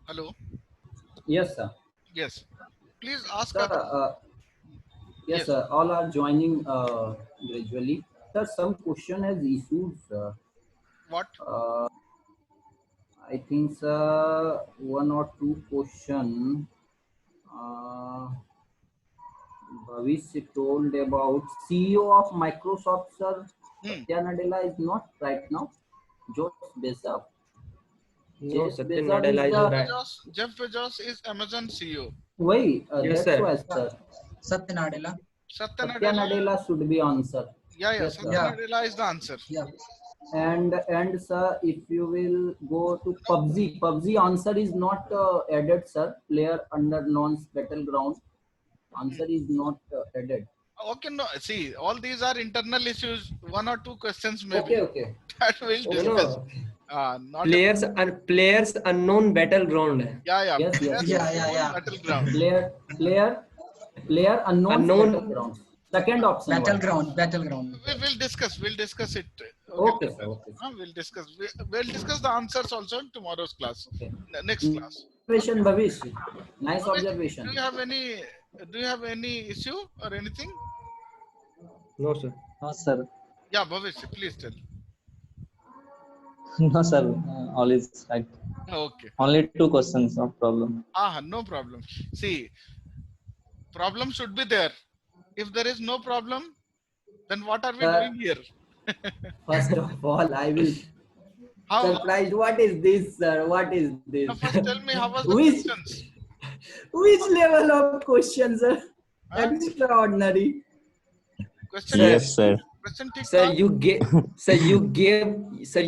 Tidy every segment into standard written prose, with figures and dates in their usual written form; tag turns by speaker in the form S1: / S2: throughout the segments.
S1: Hello.
S2: Yes, sir.
S1: Yes. Please ask
S2: Sir,
S1: us.
S2: yes,
S1: Yes.
S2: sir. All are joining gradually. Sir, some question has issues.
S1: What?
S2: I think, sir, one or two question. Uh, Bhavish told about CEO of Microsoft, sir.
S1: Hmm.
S2: Satya Nadella is not right now. Josh Bezos.
S3: No,
S2: Jeff
S3: Satya
S2: Bezos is
S3: Nadella is
S2: the
S3: right.
S1: Jeff Bezos is Amazon CEO.
S2: why?
S3: Yes,
S2: That's
S3: sir.
S2: why, sir.
S4: Satya Nadella.
S1: Satya
S2: Satya
S1: Nadella.
S2: Nadella should be answer.
S1: Yeah, yeah.
S2: Yes, sir.
S1: Satya
S4: Yeah,
S1: Nadella is the answer.
S4: yeah.
S2: And sir, if you will go to PUBG answer is not added, sir. Player under non battleground answer is not added.
S1: Okay, no. See, all these are internal issues. One or two questions
S2: Okay,
S1: maybe
S2: okay,
S1: that we'll
S3: No,
S2: okay,
S1: discuss.
S2: sir.
S3: no.
S2: Okay.
S1: Not a.
S3: Players unknown battleground.
S1: Yeah, yeah.
S2: Yes, yes,
S1: Players
S2: yes,
S4: Yeah,
S2: yes.
S4: yeah,
S1: unknown
S4: yeah.
S1: battleground.
S2: Player, player unknown
S3: Unknown.
S2: battlegrounds. Second option was.
S4: Battleground.
S1: We'll discuss. We'll discuss it. Okay,
S2: Okay, sir.
S1: brother.
S2: Okay, sir.
S1: We'll discuss. We'll discuss the answers also in tomorrow's class.
S2: Okay.
S1: Next class.
S2: Observation, Bhavish. Nice
S1: Bhavesh,
S2: observation.
S1: do you have any? Do you have any issue or anything?
S3: No, sir.
S5: No, sir.
S1: Yeah, Bhavesh, please tell.
S5: No, sir. All is right.
S1: Okay.
S5: Only two questions, no problem.
S1: No problem. See, problem should be there. If there is no problem, then what are we
S2: Sir,
S1: doing here?
S2: first of all, I will
S1: How?
S2: surprised. What is this, sir? What is this?
S1: Now first tell me how was the
S2: which
S1: questions?
S2: which level of questions, sir?
S1: Huh?
S2: Extraordinary.
S1: Question
S3: Sir,
S5: Yes, sir.
S1: question ठीक
S3: sir,
S1: था?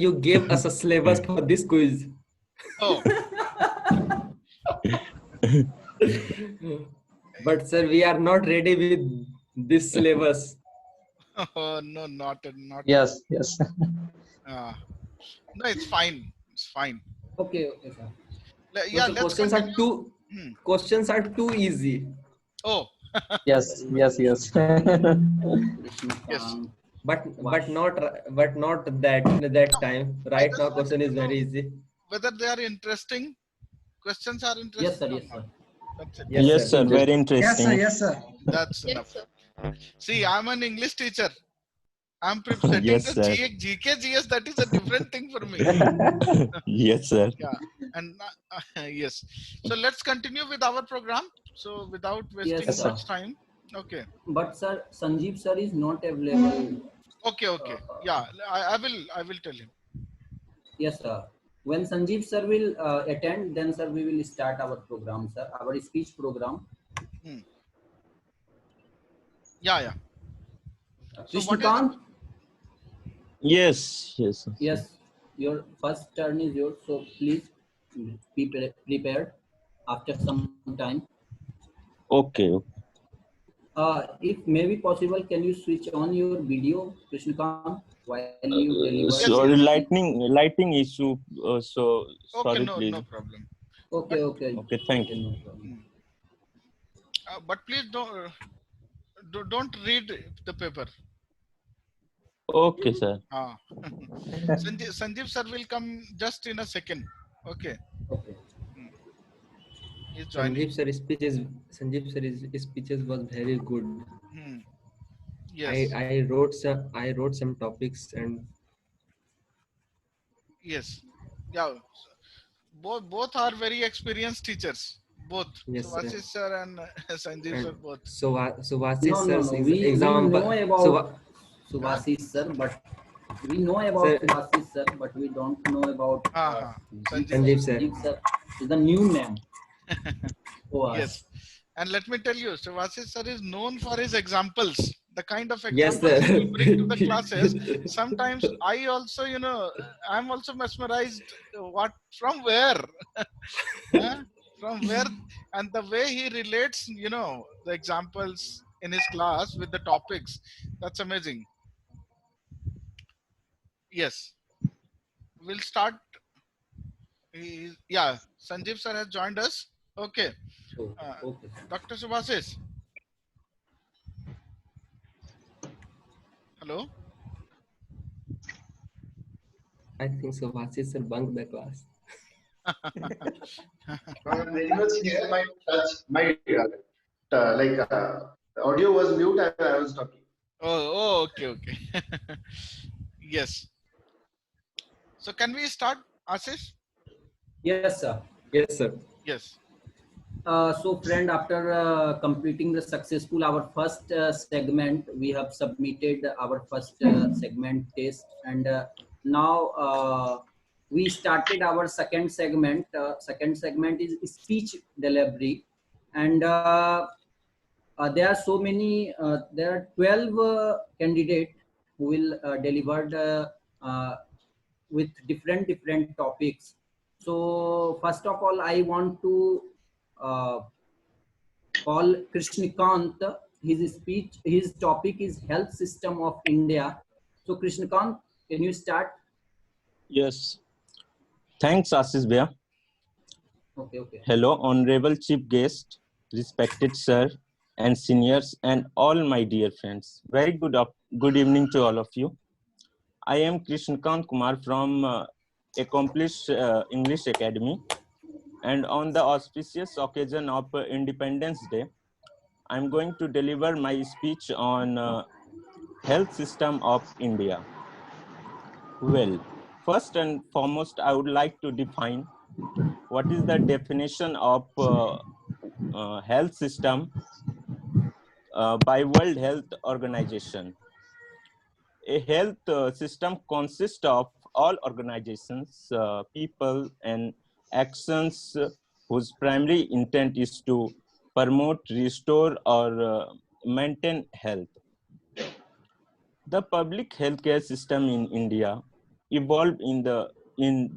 S3: you gave us a syllabus for this quiz.
S1: Oh,
S3: But sir, we are not ready with this syllabus.
S1: oh no, not.
S5: Yes, yes.
S1: Uh, no, it's fine. It's fine.
S2: Okay, okay, sir.
S1: Yeah,
S3: So
S1: let's
S3: questions
S1: continue.
S3: are too
S1: Hmm.
S3: questions are too easy.
S1: Oh,
S5: Yes, yes, yes.
S1: yes.
S3: But not that time.
S1: I
S3: Right
S1: just
S3: now,
S1: wanted
S3: question
S1: to
S3: is
S1: know
S3: very easy.
S1: whether they are interesting. Questions are
S2: Yes,
S1: interesting
S2: sir.
S1: or
S2: Yes,
S1: not.
S2: sir.
S1: That's it.
S3: Yes,
S5: Yes,
S3: sir.
S5: sir. Very
S4: Yes, sir.
S5: interesting.
S4: Yes, sir.
S1: That's enough. See, I'm an English teacher. I'm setting
S5: Yes,
S1: the
S5: sir.
S1: GK, GS. That is a different thing for me.
S5: Yes, sir.
S1: Yeah, and yes. So let's continue with our program. So without wasting
S2: Yes, sir.
S1: much time. Okay.
S2: But sir, Sanjeev sir is not available.
S1: Okay. Yeah, I will tell him.
S2: Yes, sir. When Sanjeev sir will attend, then sir we will start our program, sir. Our speech program.
S1: Hmm. Yeah. So what is
S2: Krishnakant,
S5: Yes, yes.
S2: yes, your first turn is yours. So please be prepared after some time.
S5: Okay.
S2: If maybe possible, can you switch on your video, Krishnakant, while you deliver your
S1: Yes,
S5: Sorry,
S1: yes.
S5: lighting issue. So
S1: Okay?
S5: sorry,
S1: No
S5: please.
S1: problem.
S2: Okay, okay.
S5: Okay, thank
S2: Okay,
S5: you.
S2: no problem.
S1: But please don't read the paper.
S5: Okay, sir.
S1: Sanjeev sir will come just in a second. Okay.
S2: Okay.
S1: He's joining.
S3: Sanjeev sir's speeches was very good.
S1: Hmm. Yes.
S3: I wrote some topics and
S1: Yes. Yeah. Both are very experienced teachers. Both.
S3: yes, sir.
S1: Suvasis sir and Sanjeev sir
S3: And
S1: both.
S3: so Vasis
S2: No, no,
S3: sir's
S2: no. We
S3: example.
S2: know
S3: So
S2: about Subhasis sir, but we know about
S3: sir,
S2: Subhasis sir, but we don't know about Sanjeev sir.
S1: Sanjeev.
S3: Sanjeev sir.
S2: Sanjeev sir is the new name for
S1: Yes.
S2: us.
S1: And let me tell you, Suvasis sir is known for his examples. The kind of
S3: Yes,
S1: examples he will bring to the
S3: sir.
S1: classes. Sometimes I also, I'm also mesmerized. What from where? Huh? From where? And the way he relates, the examples in his class with the topics. That's amazing. Yes. We'll start. Yeah, Sanjeev sir has joined us. Okay.
S2: So,
S1: Uh,
S2: okay.
S1: Dr. Subhasis. Hello.
S3: I think so. Vasis sir bunked the class.
S6: Very much here. My touch, my the audio was mute and I was talking.
S1: Oh, okay, okay. Yes. So can we start, Ashish?
S2: Yes, sir.
S3: Yes, sir.
S1: Yes.
S2: So friend, after completing the successful our first segment, we have submitted our first segment test, and now we started our second segment. Second segment is speech delivery, and there are so many. There are 12 candidates who will deliver with different topics. So first of all, I want to uh, call Krishnikant. His speech, his topic is health system of India. So Krishnikant, can you start?
S5: Yes. Thanks, Ashish Bhaiya.
S2: Okay, okay.
S5: Hello, honorable chief guest, respected sir, and seniors, and all my dear friends. Very good evening to all of you. I am Krishnakant Kumar from Accomplished English Academy, and on the auspicious occasion of Independence Day, I'm going to deliver my speech on health system of India. Well, first and foremost, I would like to define what is the definition of health system by World Health Organization. A health system consists of all organizations, people, and actions whose primary intent is to promote, restore, or maintain health. The public healthcare system in India evolved in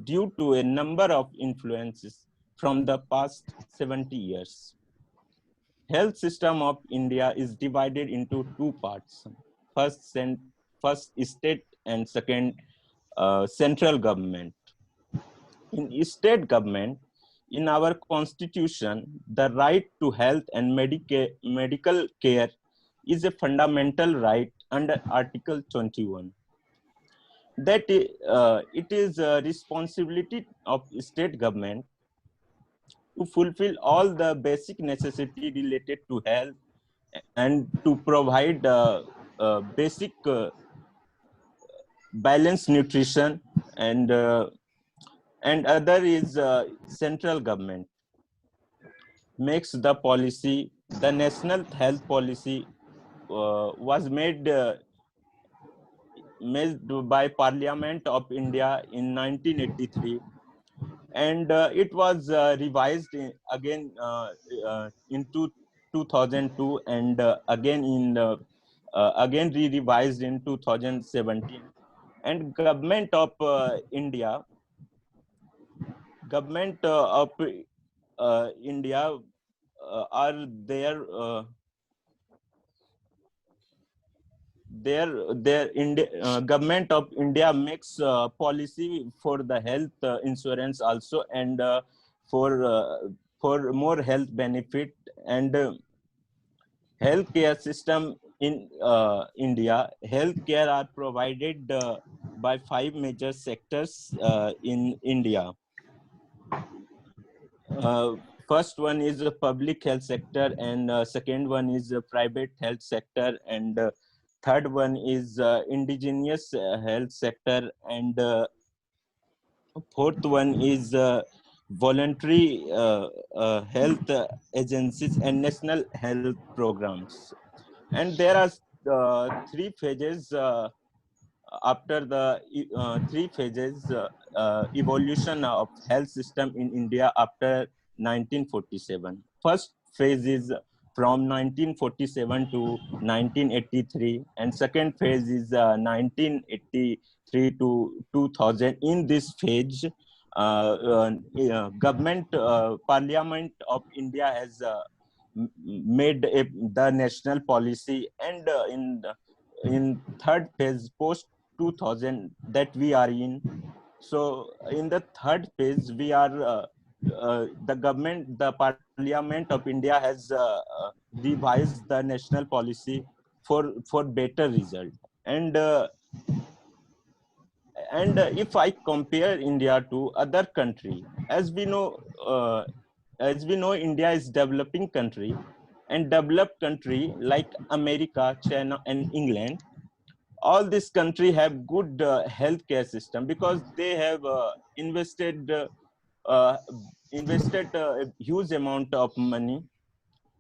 S5: due to a number of influences from the past 70 years. Health system of India is divided into two parts. First, first state and second central government. In state government, in our constitution, the right to health and medical care is a fundamental right under Article 21. That it is a responsibility of state government to fulfill all the basic necessity related to health and to provide basic balanced nutrition, and other is central government makes the policy. The national health policy was made by Parliament of India in 1983, and it was revised again in 2002, and again re-revised in 2017. And government of India are their government of India makes policy for the health insurance also, and for more health benefit, and healthcare system in India. Healthcare are provided by five major sectors in India. First one is the public health sector, and second one is the private health sector, and third one is indigenous health sector, and fourth one is voluntary health agencies and national health programs. And there are three phases after the three phases evolution of health system in India after 1947. First phase is from 1947 to 1983, and second phase is 1983 to 2000. In this phase, government Parliament of India has made the national policy, and in third phase post 2000 that we are in. So in the third phase, we are the Parliament of India has revised the national policy for better result. And And if I compare India to other country, as we know, India is developing country, and developed country like America, China, and England, all these country have good healthcare system because they have uh, invested a huge amount of money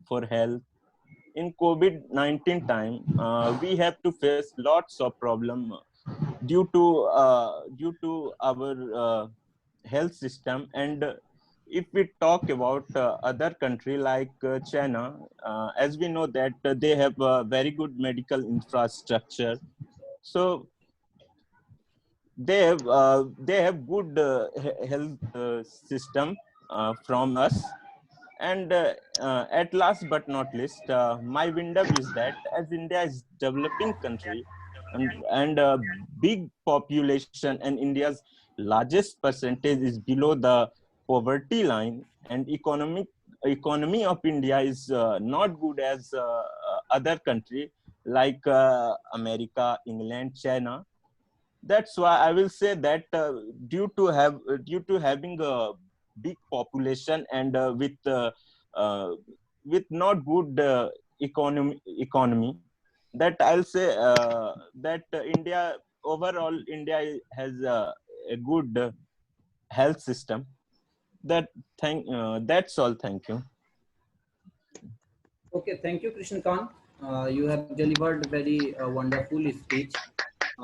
S5: for health. In COVID-19 time, we have to face lots of problem due to our health system. And if we talk about other country like China, as we know that they have a very good medical infrastructure, so they have good health system from us. And at last but not least, my window is that as India is developing country and big population, and India's largest percentage is below the poverty line, and economy of India is not good as other country like America, England, China. That's why I will say that due to having a big population and uh, with not good economy, that I'll say that India overall, India has a good health system. That's all. Thank you.
S2: Okay, thank you, Krishna Khan. You have delivered very wonderful speech.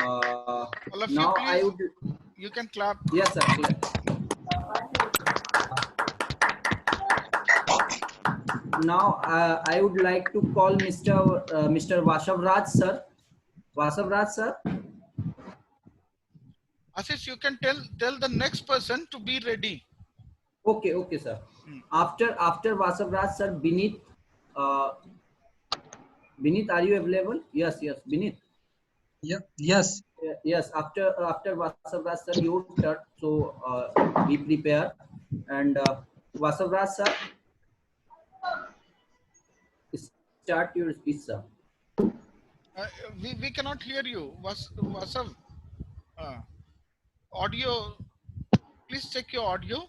S1: All of you,
S2: Now I
S1: please,
S2: would,
S1: you can clap.
S2: yes, sir. Now I would like to call Mr. Vashav Raj sir. Vashav Raj sir.
S1: Ashish, you can tell the next person to be ready.
S2: Okay, okay, sir. After Vashav Raj sir, Binit. Binit, are you available? Yes, Binit.
S4: Yeah, yes.
S2: Yes, after Vashav Raj sir, your turn. So be prepared. And Vashav Raj sir, start your speech, sir.
S1: We cannot hear you. Vasav, audio. Please check your audio.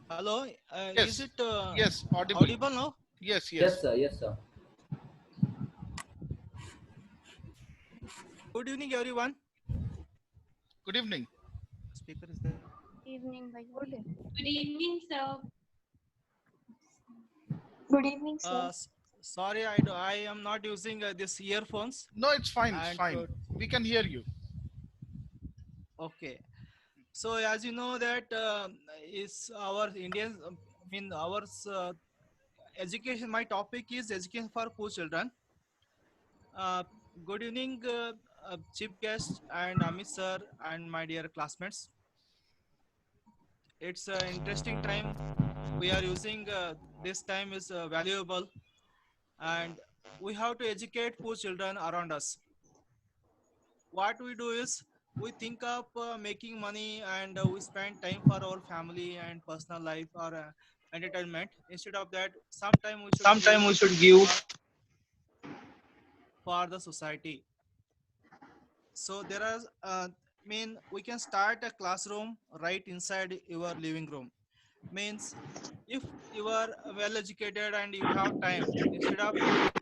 S7: Hello,
S1: Yes.
S7: is it
S1: Yes, audible.
S7: audible now?
S1: Yes, yes.
S2: Yes, sir. Yes, sir.
S7: Good evening, everyone.
S1: Good evening.
S7: Speaker is there.
S8: Evening, bhai.
S9: Good evening, sir.
S8: Good evening, sir.
S7: Sorry, I am not using this earphones.
S1: No, it's fine. It's
S7: And,
S1: fine. We can hear you.
S7: Okay. So as you know that is our Indian, our education. My topic is education for poor children. Good evening, chief guest and Amit sir and my dear classmates. It's an interesting time. We are using this time is valuable, and we have to educate poor children around us. What we do is we think of making money, and we spend time for our family and personal life or entertainment. Instead of that, sometime we should give for the society. So there are we can start a classroom right inside your living room. Means if you are well educated and you have time, instead of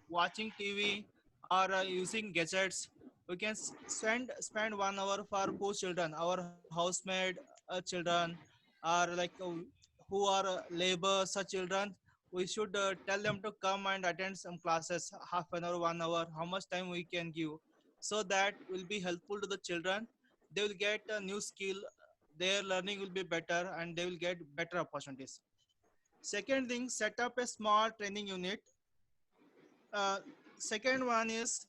S7: watching TV or using gadgets, we can spend 1 hour for poor children, our housemaid children, or like who are labor such children. We should tell them to come and attend some classes, half an hour, 1 hour, how much time we can give, so that will be helpful to the children. They will get a new skill, their learning will be better, and they will get better opportunities. Second thing, set up a small training unit. Second one is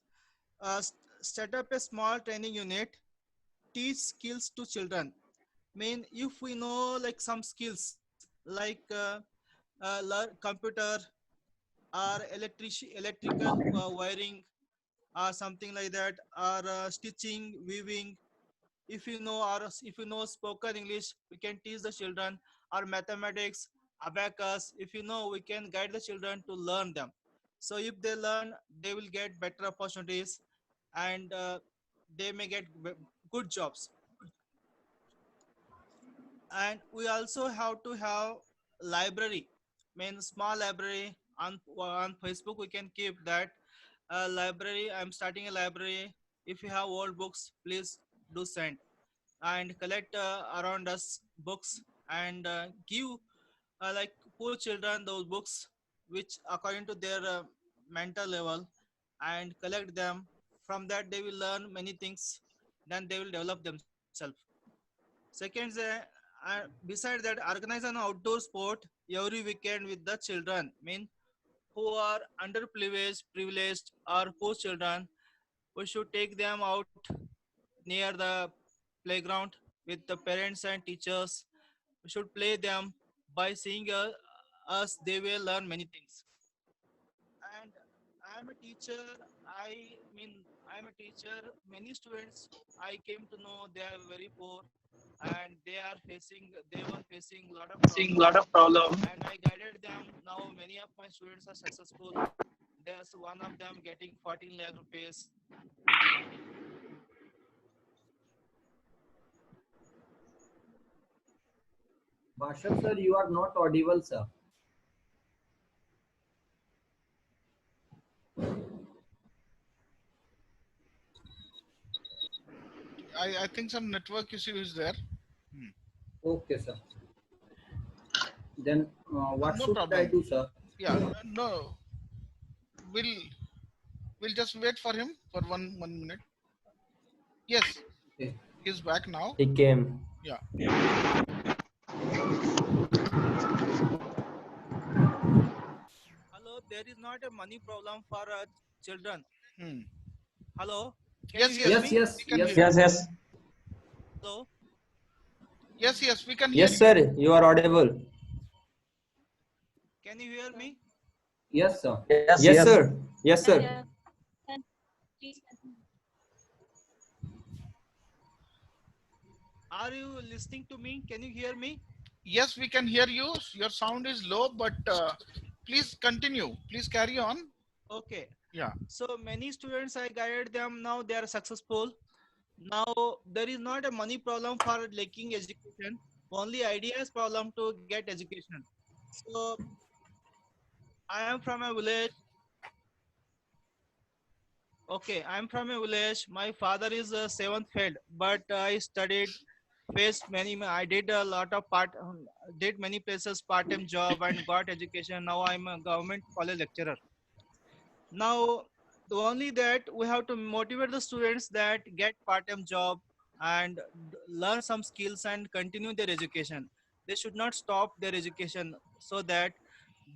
S7: set up a small training unit, teach skills to children. If we know like some skills like learn computer or electrical wiring or something like that, or stitching, weaving. If you know, or if you know spoken English, we can teach the children, or mathematics, abacus. If you know, we can guide the children to learn them. So if they learn, they will get better opportunities. and they may get good jobs. And we also have to have library, mean small library. On Facebook we can keep that library. I'm starting a library. If you have old books, please do send and collect around us books and give like poor children those books which according to their mental level, and collect them. From that they will learn many things, then they will develop themselves. Second, beside that, organize an outdoor sport every weekend with the children, mean who are underprivileged or poor children. We should take them out near the playground with the parents and teachers. We should play them. By seeing us, they will learn many things. And I'm a teacher. I'm a teacher. Many students I came to know they are very poor, and they were facing a lot of problem. And I guided them. Now many of my students are successful. There's one of them getting 14 lakh rupees.
S2: Bashar sir, you are not audible, sir.
S1: I think some network issue is there.
S2: Okay, sir. Then what
S1: No
S2: should I
S1: problem.
S2: do, sir?
S1: Yeah, no. We'll just wait for him for one minute. Yes,
S2: Okay.
S1: he's back now.
S3: He came.
S1: Yeah.
S7: Hello, there is not a money problem for children.
S1: Hmm.
S7: Hello. Can
S1: Yes,
S7: you hear
S1: yes,
S7: me?
S2: Yes,
S1: we can
S2: yes,
S1: hear
S2: yes,
S1: you.
S2: yes.
S7: Hello.
S1: Yes, we can hear
S3: Yes,
S1: you.
S3: sir. You are audible.
S7: Can you hear me?
S2: Yes, sir.
S3: Yes, sir. Yes, sir.
S9: Please continue.
S7: Are you listening to me? Can you hear me?
S1: Yes, we can hear you. Your sound is low, but please continue. Please carry on.
S7: Okay.
S1: Yeah.
S7: So many students I guided them. Now they are successful. Now there is not a money problem for lacking education. Only ideas problem to get education. So I am from a village. Okay, I'm from a village. My father is a seventh failed, but I studied, faced many. I did a lot of did many places part-time job and got education. Now I'm a government college lecturer. Now, the only that we have to motivate the students that get part-time job and learn some skills and continue their education. They should not stop their education so that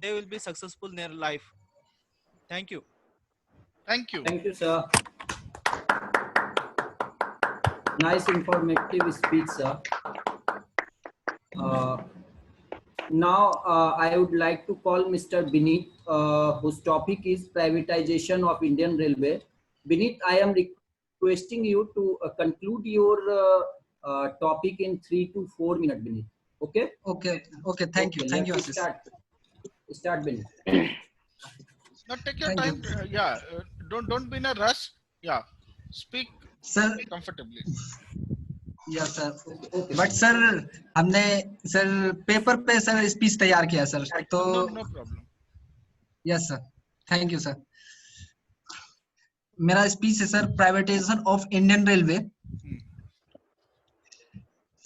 S7: they will be successful in their life. Thank you.
S1: Thank you.
S2: Thank you, sir. Nice informative speech, sir. Now, I would like to call Mr. Bineet, whose topic is privatization of Indian Railway. Bineet, I am requesting you to conclude your topic in 3 to 4 minutes, Bineet. Okay?
S4: Okay. Thank you. Thank you,
S2: let's
S4: Ashish.
S2: Start, Bineet.
S1: Now take your
S4: Thank
S1: time.
S4: you.
S1: Don't be in a rush. Yeah. Speak
S4: Sir,
S1: comfortably.
S4: Yes sir
S2: Okay.
S4: But sir हमने sir paper पे sir speech तैयार किया sir तो
S1: No problem.
S4: Yes sir thank you sir मेरा speech है sir privatisation of Indian railway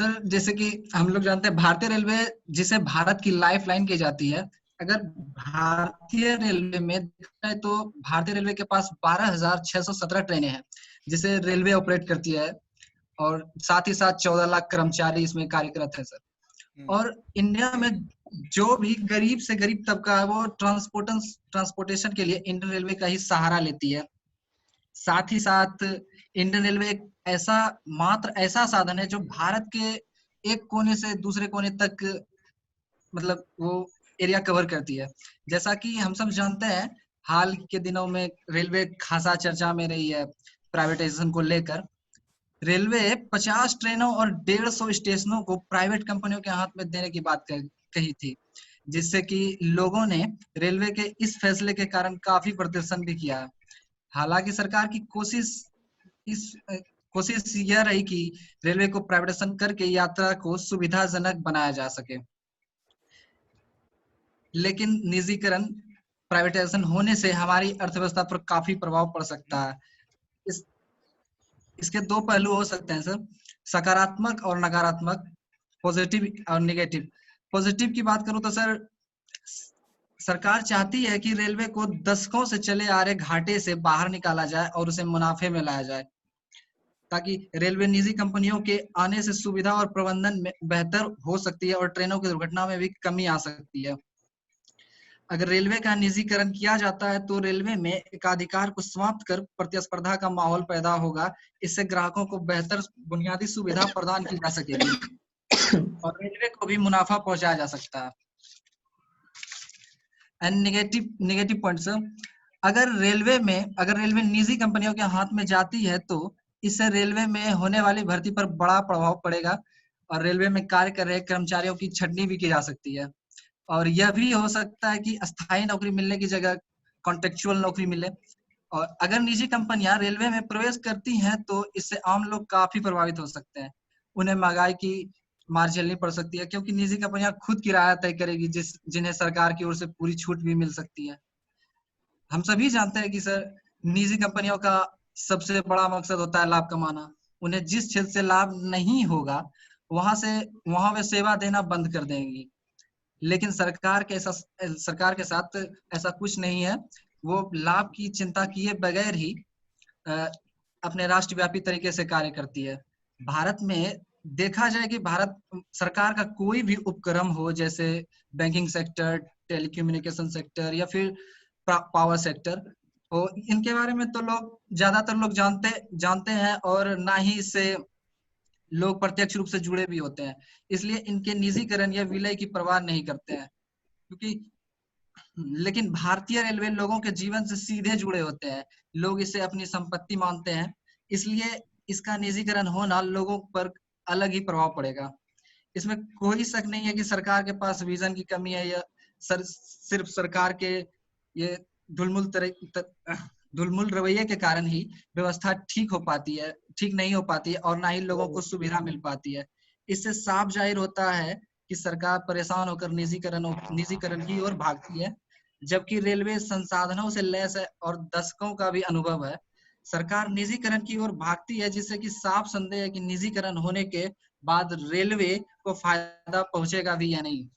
S4: sir जैसे कि हम लोग जानते हैं भारतीय रेलवे जिसे भारत की लाइफलाइन की जाती है अगर भारतीय रेलवे में देखा है तो भारतीय रेलवे के पास 12,617 ट्रेनें हैं जिसे रेलवे ऑपरेट करती है और साथ ही साथ 14 लाख कर्मचारी इसमें कार्यरत है सर और इंडिया में जो भी गरीब से गरीब तबका है वो ट्रांसपोर्टेशन के लिए इंडियन रेलवे का ही सहारा लेती है साथ ही साथ इंडियन रेलवे एक ऐसा साधन है जो भारत के एक कोने से दूसरे कोने तक मतलब वो एरिया कवर करती है जैसा कि हम सब जानते हैं हाल के दिनों में रेलवे खासा चर्चा में रही है प्राइवेटाइजेशन को लेकर रेलवे 50 ट्रेनों और 150 स्टेशनों को प्राइवेट कंपनियों के हाथ में देने की बात कही थी जिससे कि लोगों ने रेलवे के इस फैसले के कारण काफी प्रदर्शन भी किया हालांकि सरकार की कोशिश इस कोशिश यह रही कि रेलवे को प्राइवेटाइजेशन करके यात्रा को सुविधाजनक बनाया जा सके। लेकिन निजीकरण प्राइवेटाइजेशन होने से हमारी अर्थव्यवस्था पर काफी प्रभाव पड़ सकता है। इसके दो पहलू हो सकते हैं सर, सकारात्मक और नकारात्मक, पॉजिटिव और नेगेटिव। पॉजिटिव की बात करूं तो सर, सरकार चाहती है कि रेलवे को दशकों से चले आ रहे घाटे से बाहर निकाला जाए और उसे मुनाफे में लाया जाए, ताकि रेलवे निजी कंपनियों के आने से सुविधा और प्रबंधन में बेहतर हो सकती है और ट्रेनों की दुर्घटना में भी कमी आ सकती है। अगर रेलवे का निजीकरण किया जाता है तो रेलवे में एकाधिकार को समाप्त कर प्रतिस्पर्धा का माहौल पैदा होगा। इससे ग्राहकों को बेहतर बुनियादी सुविधा प्रदान की जा सकेगी और रेलवे को भी मुनाफा पहुंचाया जा सकता है। एंड नेगेटिव पॉइंट्स, अगर रेलवे निजी कंपनियों के हाथ में जाती है तो इससे रेलवे में होने वाली भर्ती पर बड़ा प्रभाव पड़ेगा और रेलवे में कार्य कर रहे कर्मचारियों की छटनी भी की जा सकती है। और यह भी हो सकता है कि अस्थायी नौकरी मिलने की जगह कॉन्ट्रेक्चुअल नौकरी मिले। और अगर निजी कंपनियां रेलवे में प्रवेश करती हैं तो इससे आम लोग काफी प्रभावित हो सकते हैं। उन्हें महंगाई की मार झेलनी पड़ सकती है, क्योंकि निजी कंपनियां खुद किराया तय करेगी जिन्हें सरकार की ओर से पूरी छूट भी मिल सकती है। हम सभी जानते हैं कि सर, निजी कंपनियों का सबसे बड़ा मकसद होता है लाभ कमाना। उन्हें जिस क्षेत्र से लाभ नहीं होगा वहां वे सेवा देना बंद कर देंगी। लेकिन सरकार के साथ ऐसा कुछ नहीं है। वो लाभ की चिंता किए बगैर ही अपने राष्ट्रव्यापी तरीके से कार्य करती है। भारत में देखा जाए कि भारत सरकार का कोई भी उपक्रम हो, जैसे बैंकिंग सेक्टर, टेलीकम्युनिकेशन सेक्टर या फिर पावर सेक्टर हो, इनके बारे में तो ज्यादातर लोग जानते हैं और ना ही इससे लोग प्रत्यक्ष रूप से जुड़े भी होते हैं। इसलिए इनके निजीकरण या विलय की परवाह नहीं करते हैं, लेकिन भारतीय रेलवे लोगों के जीवन से सीधे जुड़े होते हैं। लोग इसे अपनी संपत्ति मानते हैं, इसलिए इसका निजीकरण होना लोगों पर अलग ही प्रभाव पड़ेगा। इसमें कोई शक नहीं है कि सरकार के पास विजन की कमी है या सिर्फ सरकार के ये ढुलमुल रवैये के कारण ही व्यवस्था ठीक नहीं हो पाती है और ना ही लोगों को सुविधा मिल पाती है। इससे साफ जाहिर होता है कि सरकार परेशान होकर निजीकरण की ओर भागती है, जबकि रेलवे संसाधनों से लैस है और दशकों का भी अनुभव है। सरकार निजीकरण की ओर भागती है, जिससे कि साफ संदेह है कि निजीकरण होने के बाद रेलवे को फायदा पहुंचेगा भी या नहीं।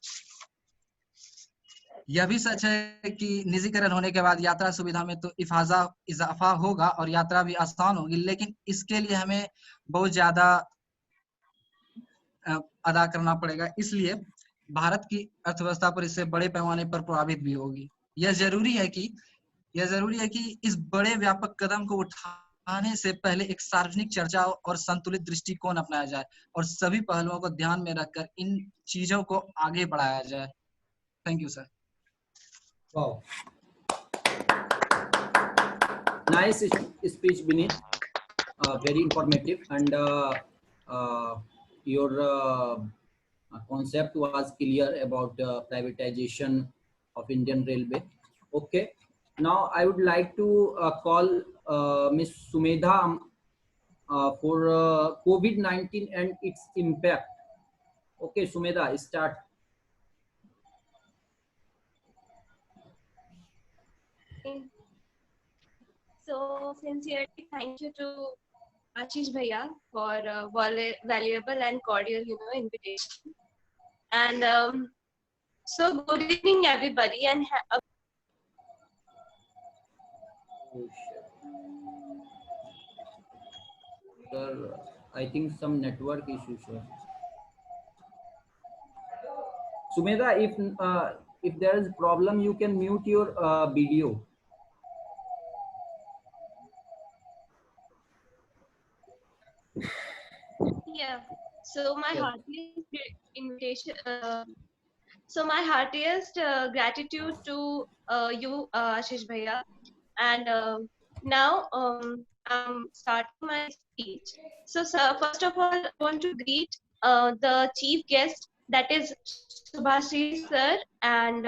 S4: यह भी सच है कि निजीकरण होने के बाद यात्रा सुविधा में तो इजाफा होगा और यात्रा भी आसान होगी, लेकिन इसके लिए हमें बहुत ज्यादा अदा करना पड़ेगा। इसलिए भारत की अर्थव्यवस्था पर इससे बड़े पैमाने पर प्रभावित भी होगी। यह जरूरी है कि इस बड़े व्यापक कदम को उठाने से पहले एक सार्वजनिक चर्चा और संतुलित दृष्टिकोण अपनाया जाए और सभी पहलुओं को ध्यान में रखकर इन चीजों को आगे बढ़ाया जाए। Thank you sir.
S2: Wow. Nice speech, Vineet. Very informative, and your concept was clear about privatization of Indian Railway. Okay. Now I would like to call Ms. Sumedha for COVID-19 and its impact. Okay, Sumedha, start.
S9: So sincerely thank you to Ashish Bhaiya for valuable and cordial, invitation. And so good evening everybody, and
S2: Sir, I think some network issue, sir. Sumedha, if there is problem, you can mute your video.
S9: yeah. So my heartiest invitation. So my heartiest gratitude to you, Ashish Bhaiya. And now I'm starting my speech. So first of all, I want to greet the chief guest, that is Subhashri sir, and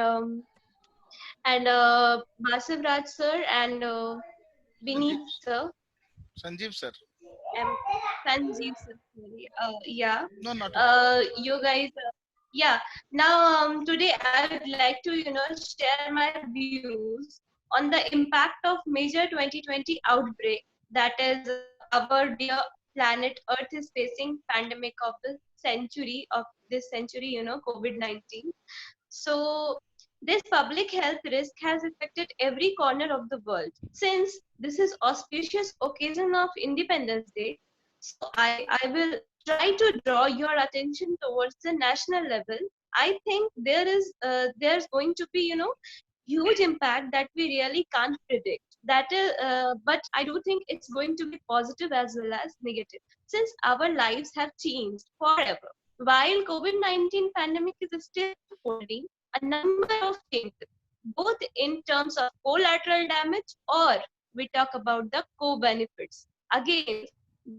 S9: Basiv Raj sir, and Vineet sir.
S1: Sanjeev sir.
S9: Sanjeev Sattari. Yeah.
S1: No, not at all.
S9: You guys. Yeah. Now, today I would like to, share my views on the impact of major 2020 outbreak. That is, our dear planet Earth is facing pandemic of the century of this century. COVID-19. So this public health risk has affected every corner of the world. Since this is auspicious occasion of Independence Day, so I will try to draw your attention towards the national level. I think there's going to be huge impact that we really can't predict. That is, but I do think it's going to be positive as well as negative, since our lives have changed forever. While COVID-19 pandemic is still holding a number of changes, both in terms of collateral damage or we talk about the co-benefits. Again,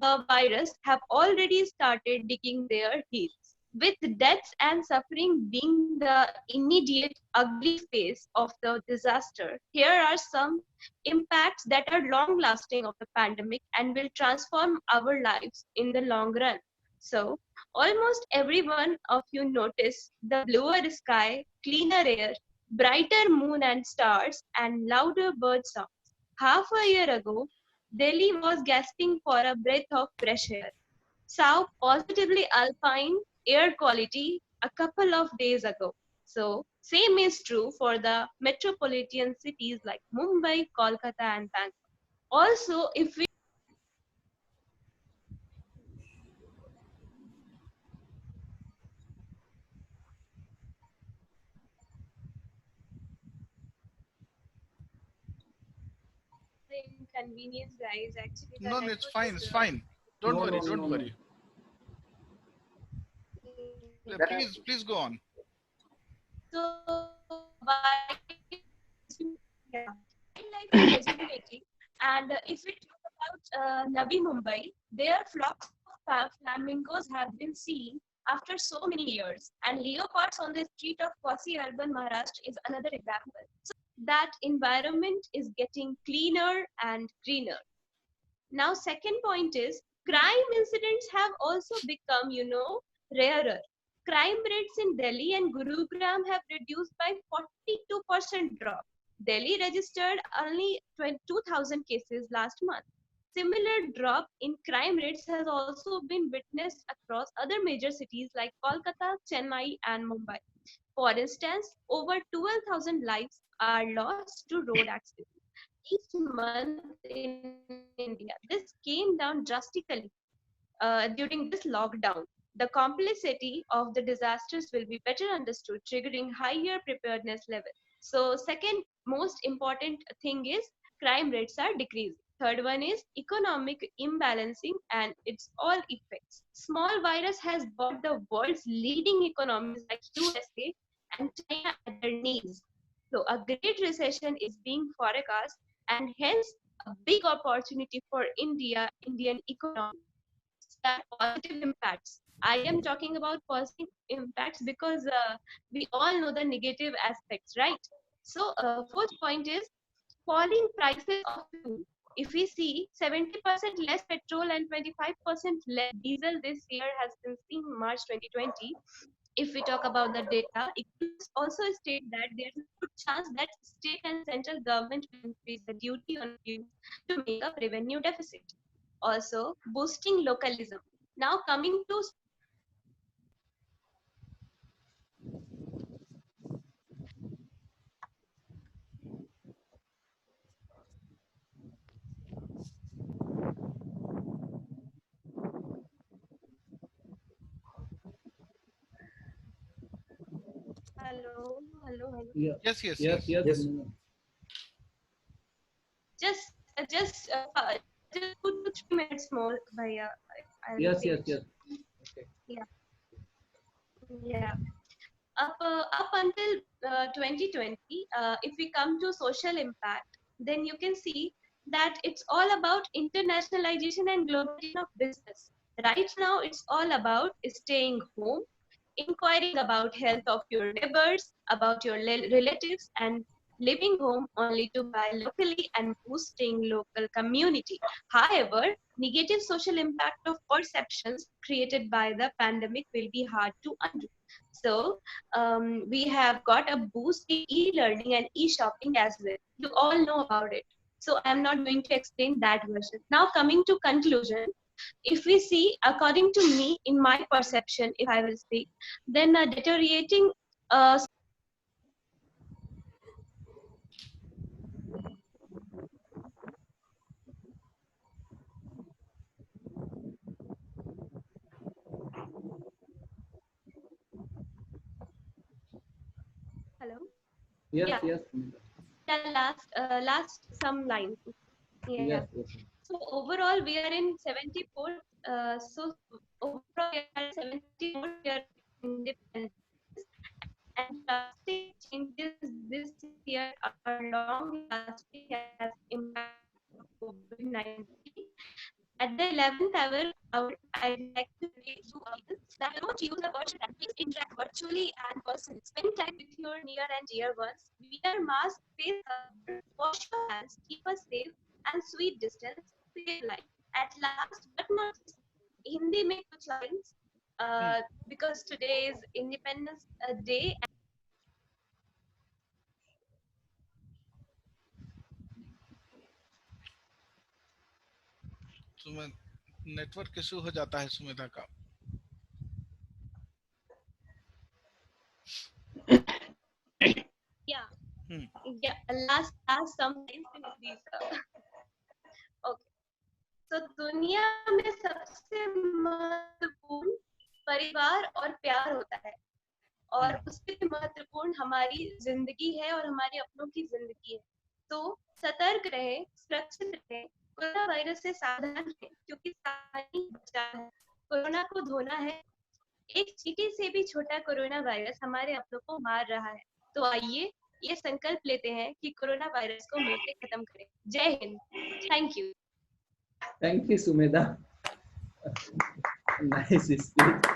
S9: the virus have already started digging their heels. With deaths and suffering being the immediate ugly face of the disaster, here are some impacts that are long lasting of the pandemic and will transform our lives in the long run. So, almost every one of you notice the bluer sky, cleaner air, brighter moon and stars, and louder bird sounds. Half a year ago, Delhi was gasping for a breath of fresh air. Saw positively alpine air quality a couple of days ago. So, same is true for the metropolitan cities like Mumbai, Kolkata, and Bangalore. Also, if we the inconvenience, guys, actually the
S1: No, no, it's
S9: network
S1: fine.
S9: is
S1: It's fine. Don't
S2: No,
S1: worry.
S2: no,
S1: Don't
S2: no, no.
S1: worry. Please go on.
S9: So, yeah, wildlife is rejuvenating. And if we talk about Navi Mumbai, their flocks of flamingos have been seen after so many years. And leopards on the street of Kwasi urban Maharashtra is another example. So that environment is getting cleaner and greener. Now, second point is crime incidents have also become, rarer. Crime rates in Delhi and Gurugram have reduced by 42% drop. Delhi registered only 2,000 cases last month. Similar drop in crime rates has also been witnessed across other major cities like Kolkata, Chennai, and Mumbai. For instance, over 12,000 lives are lost to road accidents each month in India. This came down drastically during this lockdown. The complexity of the disasters will be better understood, triggering higher preparedness level. So, second most important thing is crime rates are decreasing. Third one is economic imbalancing and its all effects. Small virus has brought the world's leading economies like USA and China at their knees. So a great recession is being forecast and hence a big opportunity for Indian economy. That positive impacts. I am talking about positive impacts because we all know the negative aspects, right? So fourth point is falling prices of fuel. If we see 70% less petrol and 25% less diesel this year has been seen in March 2020. If we talk about the data, it also state that there's a good chance that state and central government will increase the duty on fuel to make up revenue deficit. Also, boosting localism. Now coming to hello.
S2: Yeah.
S1: Yes, yes,
S2: Yes,
S1: yes.
S2: yes.
S9: Just 2 to 3 minutes more, Bhaiya. I'll
S2: Yes,
S9: finish.
S2: yes.
S9: Yeah. Up until 2020, if we come to social impact, then you can see that it's all about internationalization and globalization of business. Right now, it's all about staying home, inquiring about health of your neighbors, about your relatives, and living home only to buy locally and boosting local community. However, negative social impact of perceptions created by the pandemic will be hard to undo. So we have got a boost in e-learning and e-shopping as well. You all know about it. So I'm not going to explain that version. Now coming to conclusion, if we see, according to me, in my perception, if I will speak, then deteriorating hello.
S2: Yes,
S9: Yeah.
S2: yes, Sumita.
S9: Last some lines. Yeah.
S2: Yes, yes.
S9: So overall, we are in 74. So overall, we are 74 year independence, and drastic changes this year are long lasting as impact of COVID-19. At the 11th hour, I'd like to say to audience that don't use a virtual and please interact virtually and personally. Spend time with your near and dear ones. Wear mask, face cover, wash your hands, keep us safe, and sweet distance. Save life. At last but not least, Hindi में कुछ lines because today is Independence Day.
S1: Network issue हो जाता है सुमिता का.
S9: Yeah. Yeah. Last some lines please. Okay. तो दुनिया में सबसे महत्वपूर्ण परिवार और प्यार होता है, और उससे भी महत्वपूर्ण हमारी जिंदगी है और हमारे अपनों की जिंदगी है. तो सतर्क रहे, सुरक्षित रहे, कोरोना वायरस से सावधान रहे, क्योंकि सावधानी ही बचाव है. कोरोना को धोना है. एक चींटी से भी छोटा कोरोना वायरस हमारे अपनों को मार रहा है. तो आइए ये संकल्प लेते हैं कि कोरोना वायरस को मिलकर खत्म करें. जय Hind. Thank you.
S2: Thank you, Sumita. Nice speech.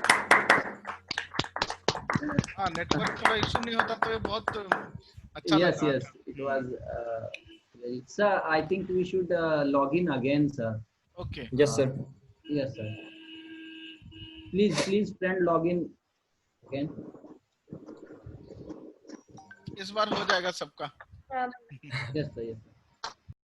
S1: हाँ, नेटवर्क थोड़ा इशू नहीं होता तो ये बहुत अच्छा
S2: Yes,
S1: लगता.
S2: yes, it was. Sir, I think we should log in again, sir.
S1: Okay.
S3: Yes, sir.
S2: Yes, sir. Please, friend, log in again.
S1: इस बार हो जाएगा सबका.
S2: Yes, sir. Yes.